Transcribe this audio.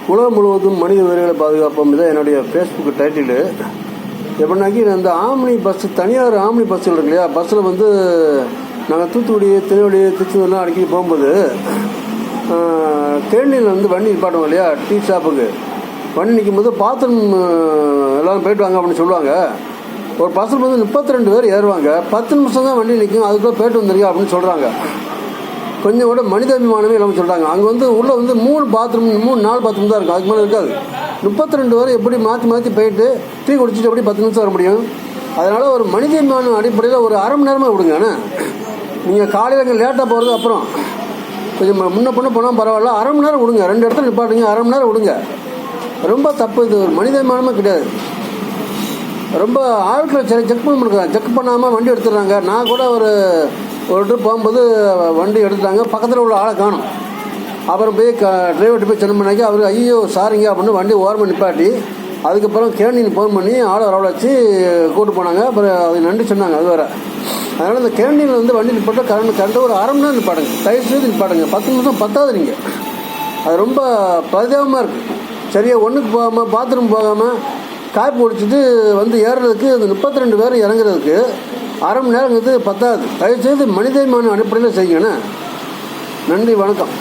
உலகம் முழுவதும் மனித உயிர்களை பாதுகாப்போம் தான் என்னுடைய ஃபேஸ்புக் டைட்டிலு. எப்படின்னாக்கி இந்த ஆம்னி பஸ்ஸு, தனியார் ஆம்னி பஸ்ஸுகள் இருக்கு இல்லையா, பஸ்ஸில் வந்து நாங்கள் தூத்துக்குடி, திருநெல்வேலி, திருச்செந்தூர்லாம் அடிக்கடி போகும்போது தேனியில் வந்து வண்டி நிப்பாட்டுவோம் இல்லையா, டீ ஷாப்புக்கு வண்டி நிற்கும் போது பாத்ரூம் எல்லோரும் போயிட்டு வாங்க அப்படின்னு சொல்லுவாங்க. ஒரு பஸ்ஸில் வந்து 32 பேர் ஏறுவாங்க, 10 நிமிஷம் தான் வண்டி நிற்கும், அதுக்குள்ளே போயிட்டு வந்துருங்க அப்படின்னு சொல்கிறாங்க. கொஞ்சம் கூட மனிதாபிமானமே இல்லாமல் சொல்கிறாங்க. அங்கே வந்து உள்ளே வந்து 3 பாத்ரூம் 4 பாத்ரூம் தான் இருக்கும், அதுக்கு மேலே இருக்காது. 32 பேர் எப்படி மாற்றி போயிட்டு டீ குடிச்சிட்டு எப்படி 10 நிமிஷம் வர முடியும்? அதனால் ஒரு மனிதாபிமான அடிப்படையில் ஒரு அரை மணி நேரமாக விடுங்க. ஆனால் நீங்கள் காலையில் இங்கே லேட்டாக போகிறது, அப்புறம் கொஞ்சம் முன்ன போனால் பரவாயில்ல, அரை மணி நேரம் விடுங்க. 2 இடத்துல நிப்பாட்டுங்க, அரை மணி நேரம் விடுங்க. ரொம்ப தப்பு இது, ஒரு மனிதாபிமானமே கிடையாது. ரொம்ப ஆட்களை செக் பண்ணாமல் வண்டி எடுத்துடுறாங்க. நான் கூட ஒரு ட்ரிப் போகும்போது வண்டி எடுத்துட்டாங்க, பக்கத்தில் உள்ள ஆளை காணும். அப்புறம் போய் டிரைவர்கிட்ட போய் சென்ன பண்ணாக்கி அவர் ஐயோ சாரிங்க அப்படின்னு வண்டி ஓரமாக நிப்பாட்டி அதுக்கப்புறம் கேண்டீன் ஃபோன் பண்ணி ஆளை வரவழைச்சி கூப்பிட்டு போனாங்க. அப்புறம் அது நன்றி சொன்னாங்க. அது வேறு. அதனால் இந்த கேண்டீனில் வந்து வண்டி நிப்பாட்ட கரண்ட் ஒரு அரை மணி நேரம் நிப்பாடுங்க, தயவு செய்து நிப்பாடுங்க. 10 நிமிஷம் பத்தாது. நீங்கள் அது ரொம்ப பரிதாபமாக இருக்குது. சரியாக ஒன்றுக்கு போகாமல், பாத்ரூம் போகாமல், காய்ப்பு குடிச்சிட்டு வந்து ஏறுறதுக்கு அந்த 32 பேர் இறங்குறதுக்கு அரை மணி நேரங்கிறது பத்தாது. தயவுசெய்து மனிதாபிமான அடிப்படையில் செய்யுங்கண்ணே. நன்றி, வணக்கம்.